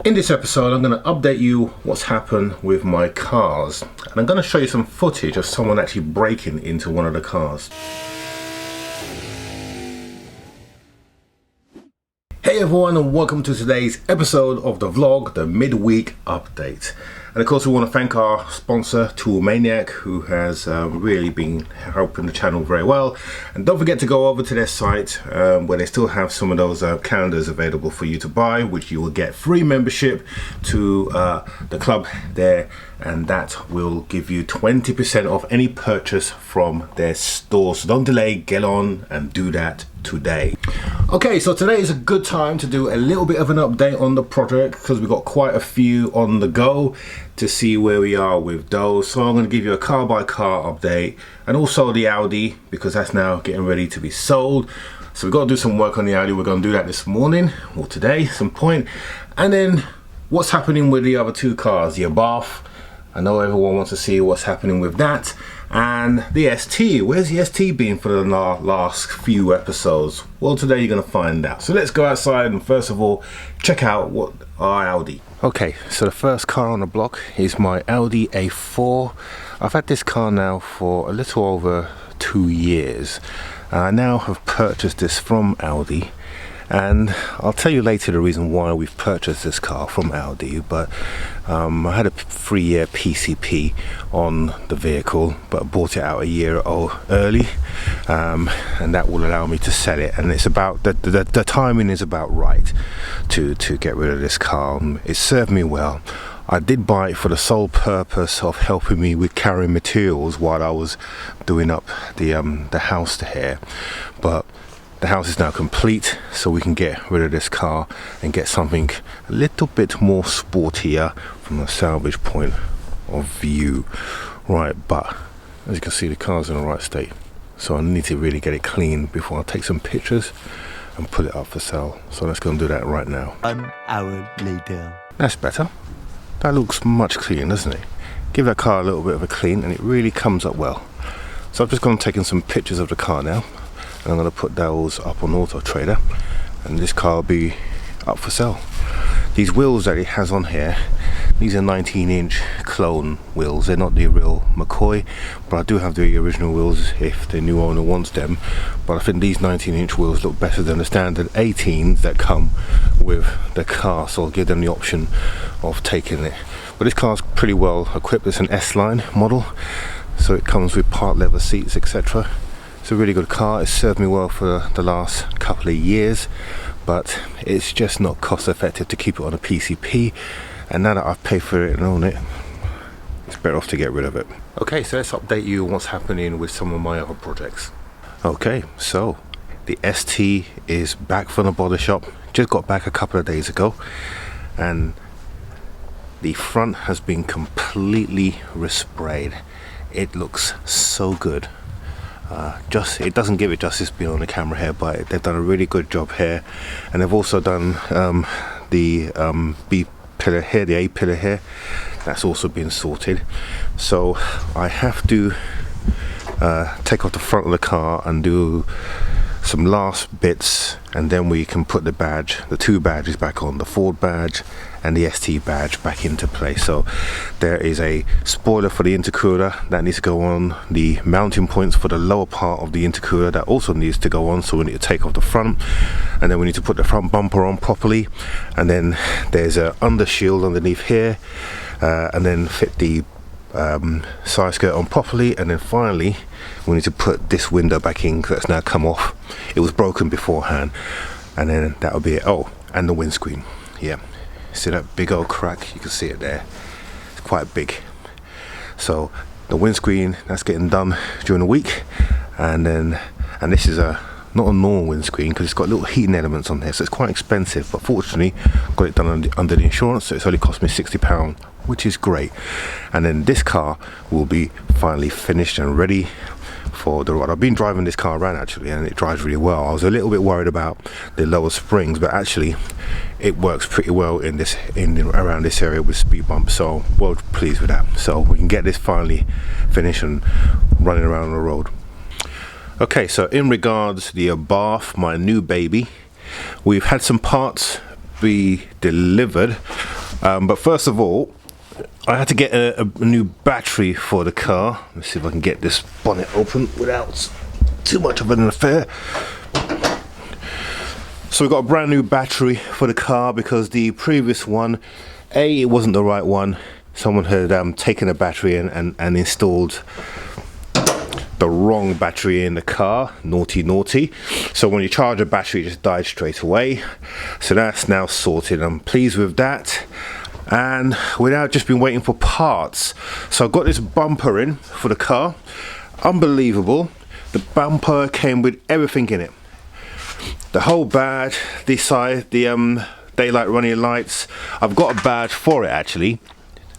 In this episode, I'm going to update you what's happened with my cars, and I'm going to show you some footage of someone actually breaking into one of the cars. Hey everyone, and welcome to today's episode of the vlog, the midweek update. And of course we want to thank our sponsor Toolmaniac, who has really been helping the channel very well. And don't forget to go over to their site where they still have some of those calendars available for you to buy, which you will get free membership to the club there, and that will give you 20% off any purchase from their store. So don't delay, get on and do that today. Okay, so today is a good time to do a little bit of an update on the project because we've got quite a few on the go to see where we are with those. So I'm going to give you a car by car update, and also the Audi, because that's now getting ready to be sold. So we've got to do some work on the Audi. We're going to do that this morning or today, some point. And then what's happening with the other two cars, the A4. I know everyone wants to see what's happening with that. And the ST, where's the ST been for the last few episodes? Well, today you're going to find out. So let's go outside and first of all check out what our Audi. Okay, so the first car on the block is my Audi A4. I've had this car now for a little over 2 years. I now have purchased this from Audi, and I'll tell you later the reason why we've purchased this car from Audi. But I had a 3-year PCP on the vehicle, but I bought it out a year early, and that will allow me to sell it. And it's about the timing is about right to get rid of this car. It served me well. I did buy it for the sole purpose of helping me with carrying materials while I was doing up the house here, but the house is now complete, so we can get rid of this car and get something a little bit more sportier from a salvage point of view. Right, but as you can see, the car's in the right state, so I need to really get it clean before I take some pictures and put it up for sale. So let's go and do that right now. 1 hour later. That's better. That looks much cleaner, doesn't it? Give that car a little bit of a clean and it really comes up well. So I've just gone and taken some pictures of the car now, and I'm going to put those up on Auto Trader, and this car will be up for sale. These wheels that it has on here, these are 19-inch clone wheels. They're not the real McCoy, but I do have the original wheels if the new owner wants them. But I think these 19-inch wheels look better than the standard 18s that come with the car, so I'll give them the option of taking it. But this car's pretty well equipped. It's an S-Line model, so it comes with part leather seats, etc. It's a really good car. It's served me well for the last couple of years, but it's just not cost effective to keep it on a PCP, and now that I've paid for it and own it, it's better off to get rid of it. Okay, so let's update you on what's happening with some of my other projects. Okay, so the ST is back from the body shop. Just got back a couple of days ago, and the front has been completely resprayed. It looks so good. It doesn't give it justice being on the camera here, but they've done a really good job here, and they've also done the B pillar here, the A pillar here. That's also been sorted. So I have to take off the front of the car and do some last bits, and then we can put the 2 badges back on, the Ford badge and the ST badge, back into place. So there is a spoiler for the intercooler that needs to go on, the mounting points for the lower part of the intercooler that also needs to go on, so we need to take off the front, and then we need to put the front bumper on properly, and then there's a under shield underneath here, and then fit the side skirt on properly, and then finally we need to put this window back in because that's now come off. It was broken beforehand, and then that'll be it. Oh, and the windscreen. Yeah, see that big old crack? You can see it there. It's quite big. So the windscreen, that's getting done during the week, and this is not a normal windscreen because it's got little heating elements on there, so it's quite expensive, but fortunately got it done under the insurance, so it's only cost me £60, which is great. And then this car will be finally finished and ready for the ride. I've been driving this car around actually, and it drives really well. I was a little bit worried about the lower springs, but actually it works pretty well in around this area with speed bumps, so well pleased with that. So we can get this finally finished and running around on the road. Okay, so in regards to the A4, my new baby, we've had some parts be delivered, But first of all, I had to get a new battery for the car. Let's see if I can get this bonnet open without too much of an affair. So we got a brand new battery for the car because the previous one, it wasn't the right one. Someone had taken a battery and installed the wrong battery in the car. Naughty, naughty. So when you charge a battery, it just died straight away. So that's now sorted. I'm pleased with that. And we've now just been waiting for parts. So I've got this bumper in for the car. Unbelievable. The bumper came with everything in it. The whole badge, the side, the daylight running lights. I've got a badge for it actually.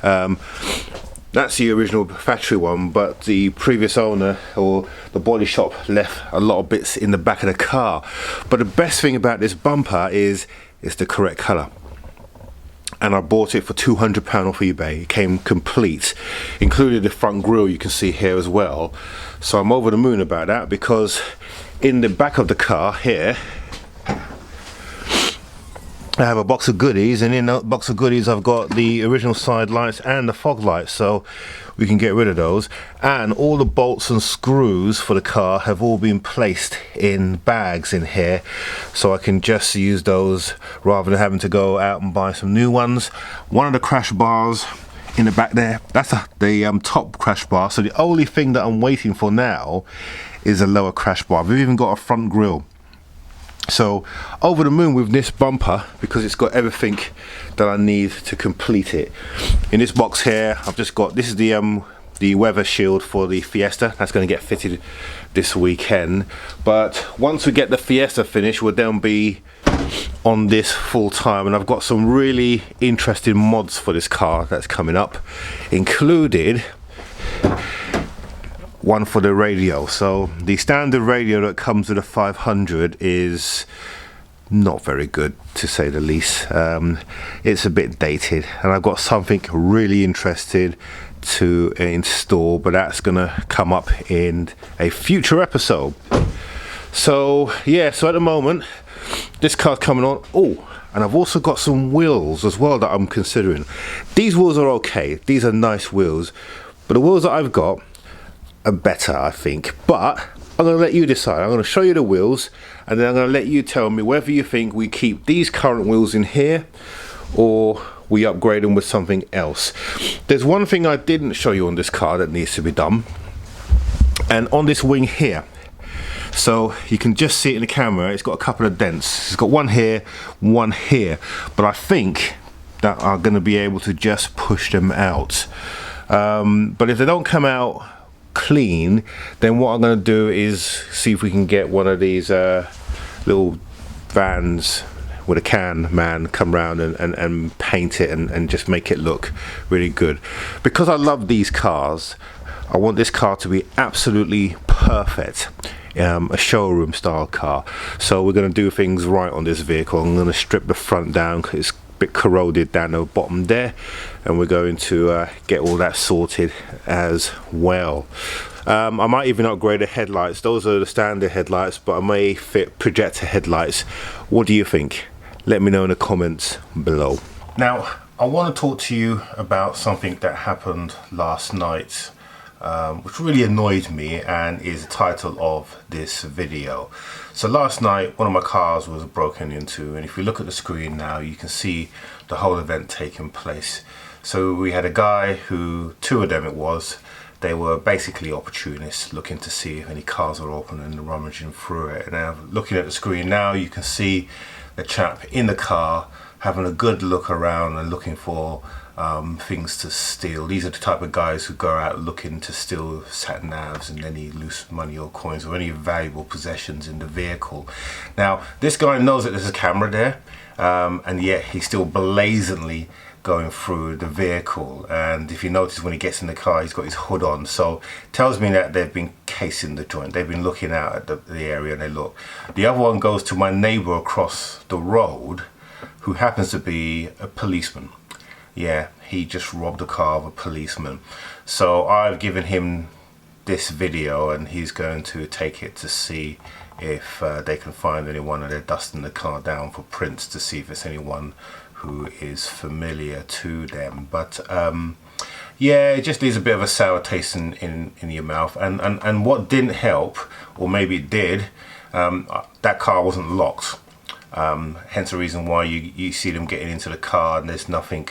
That's the original factory one, but the previous owner or the body shop left a lot of bits in the back of the car. But the best thing about this bumper is it's the correct colour. And I bought it for £200 off eBay. It came complete, included the front grille you can see here as well. So I'm over the moon about that, because in the back of the car here I have a box of goodies, and in that box of goodies I've got the original side lights and the fog lights, so we can get rid of those. And all the bolts and screws for the car have all been placed in bags in here, so I can just use those rather than having to go out and buy some new ones. One of the crash bars in the back there, that's the top crash bar, so the only thing that I'm waiting for now is a lower crash bar. We've even got a front grille. So over the moon with this bumper, because it's got everything that I need to complete it. In this box here I've just got, this is the weather shield for the Fiesta. That's going to get fitted this weekend, but once we get the Fiesta finished we'll then be on this full time. And I've got some really interesting mods for this car that's coming up, included one for the radio. So the standard radio that comes with a 500 is not very good, to say the least. It's a bit dated, and I've got something really interested to install, but that's gonna come up in a future episode. So yeah, so at the moment this car's coming on. Oh, and I've also got some wheels as well that I'm considering. These wheels are okay, these are nice wheels, but the wheels that I've got are better, I think. But I'm going to let you decide. I'm going to show you the wheels, and then I'm going to let you tell me whether you think we keep these current wheels in here or we upgrade them with something else. There's one thing I didn't show you on this car that needs to be done, and on this wing here, so you can just see it in the camera, it's got a couple of dents. It's got one here, but I think that I'm going to be able to just push them out. But if they don't come out clean, then what I'm going to do is see if we can get one of these little vans with a can man come round and paint it and just make it look really good. Because I love these cars, I want this car to be absolutely perfect, a showroom style car. So we're going to do things right on this vehicle. I'm going to strip the front down because it's a bit corroded down the bottom there, and we're going to get all that sorted as well. I might even upgrade the headlights. Those are the standard headlights, but I may fit projector headlights. What do you think? Let me know in the comments below. Now I want to talk to you about something that happened last night, which really annoyed me and is the title of this video. So last night one of my cars was broken into, and if you look at the screen now you can see the whole event taking place. So we had a guy who, two of them it was, they were basically opportunists looking to see if any cars were open and rummaging through it. And now looking at the screen now you can see the chap in the car having a good look around and looking for things to steal. These are the type of guys who go out looking to steal sat navs and any loose money or coins or any valuable possessions in the vehicle. Now this guy knows that there's a camera there, and yet he's still blazingly going through the vehicle. And if you notice, when he gets in the car he's got his hood on, so tells me that they've been casing the joint, they've been looking out at the area and they look. The other one goes to my neighbor across the road, who happens to be a policeman. Yeah, he just robbed a car of a policeman. So I've given him this video and he's going to take it to see if they can find anyone, and they're dusting the car down for prints to see if it's anyone who is familiar to them. But yeah, it just leaves a bit of a sour taste in your mouth. And what didn't help, or maybe it did, that car wasn't locked. Hence the reason why you see them getting into the car and there's nothing,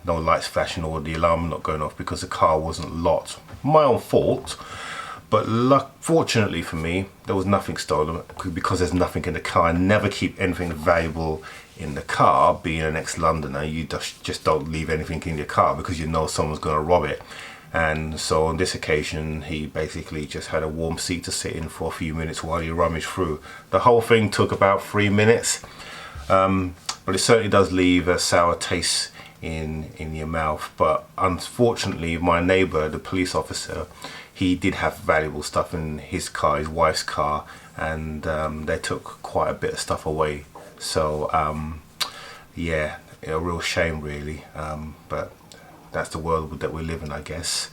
no lights flashing or the alarm not going off, because the car wasn't locked. My own fault, but fortunately for me, there was nothing stolen, because there's nothing in the car. I never keep anything valuable in the car. Being an ex-Londoner, you just don't leave anything in your car because you know someone's going to rob it. And so on this occasion, he basically just had a warm seat to sit in for a few minutes while he rummaged through. The whole thing took about 3 minutes, but it certainly does leave a sour taste in your mouth. But unfortunately, my neighbour, the police officer, he did have valuable stuff in his car, his wife's car, and they took quite a bit of stuff away. So yeah, a real shame really, but that's the world that we live in, I guess.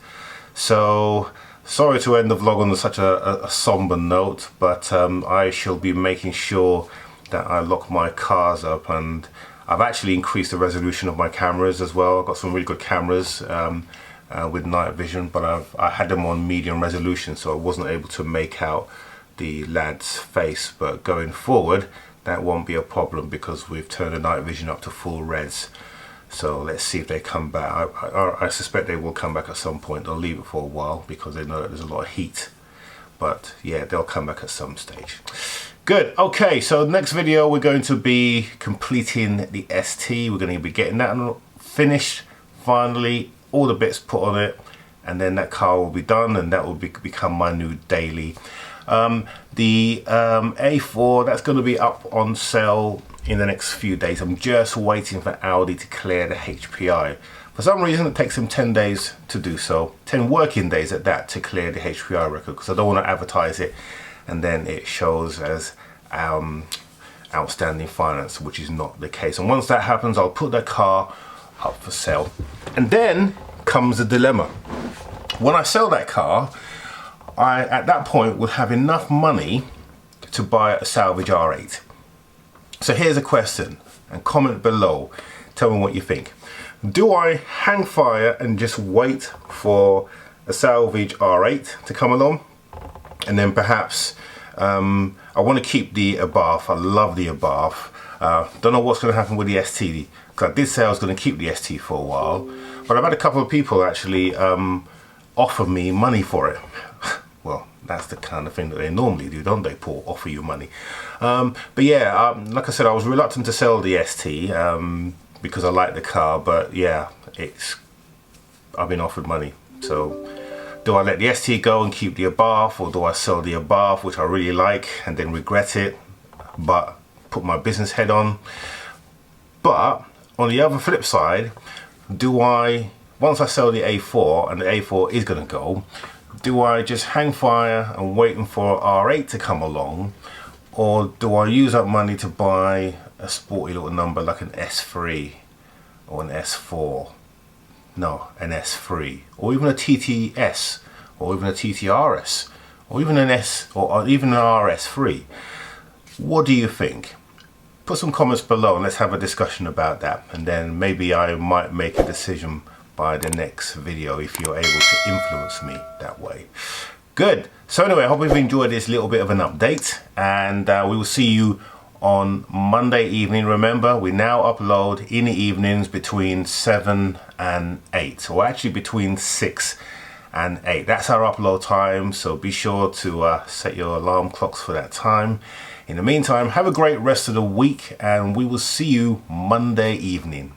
So sorry to end the vlog on such a somber note, but I shall be making sure that I lock my cars up, and I've actually increased the resolution of my cameras as well. I've got some really good cameras with night vision, but I had them on medium resolution, so I wasn't able to make out the lad's face. But going forward, that won't be a problem because we've turned the night vision up to full res. So let's see if they come back. I suspect they will come back at some point. They'll leave it for a while because they know that there's a lot of heat. But yeah, they'll come back at some stage. Good. Okay, so next video we're going to be completing the ST. We're going to be getting that finished finally, all the bits put on it, and then that car will be done, and that will become my new daily. The A4, that's going to be up on sale in the next few days. I'm just waiting for Audi to clear the HPI. For some reason it takes them 10 days to do so, 10 working days at that, to clear the HPI record, because I don't want to advertise it and then it shows as outstanding finance, which is not the case. And once that happens, I'll put that car up for sale. And then comes the dilemma. When I sell that car, I at that point will have enough money to buy a salvage R8. So here's a question, and comment below, tell me what you think. Do I hang fire and just wait for a salvage R8 to come along, and then perhaps I want to keep the Abarth. I love the Abarth. Don't know what's going to happen with the ST, because I did say I was going to keep the ST for a while, but I've had a couple of people actually offer me money for it. Well, that's the kind of thing that they normally do, don't they, Paul? Offer you money. But yeah, like I said, I was reluctant to sell the ST because I like the car, but yeah, I've been offered money. So do I let the ST go and keep the Abarth, or do I sell the Abarth, which I really like, and then regret it, but put my business head on? But on the other flip side, once I sell the A4 and the A4 is going to go, do I just hang fire and waiting for R8 to come along, or do I use up money to buy a sporty little number like an S3 or an S4? No, an S3, or even a TTS, or even a TTRS, or even an S, or even an RS3. What do you think? Put some comments below and let's have a discussion about that, and then maybe I might make a decision by the next video if you're able to influence me that way. Good. So anyway, I hope you've enjoyed this little bit of an update, and we will see you on Monday evening. Remember, we now upload in the evenings between 7 and 8, or actually between 6 and 8. That's our upload time, so be sure to set your alarm clocks for that time. In the meantime, have a great rest of the week, and we will see you Monday evening.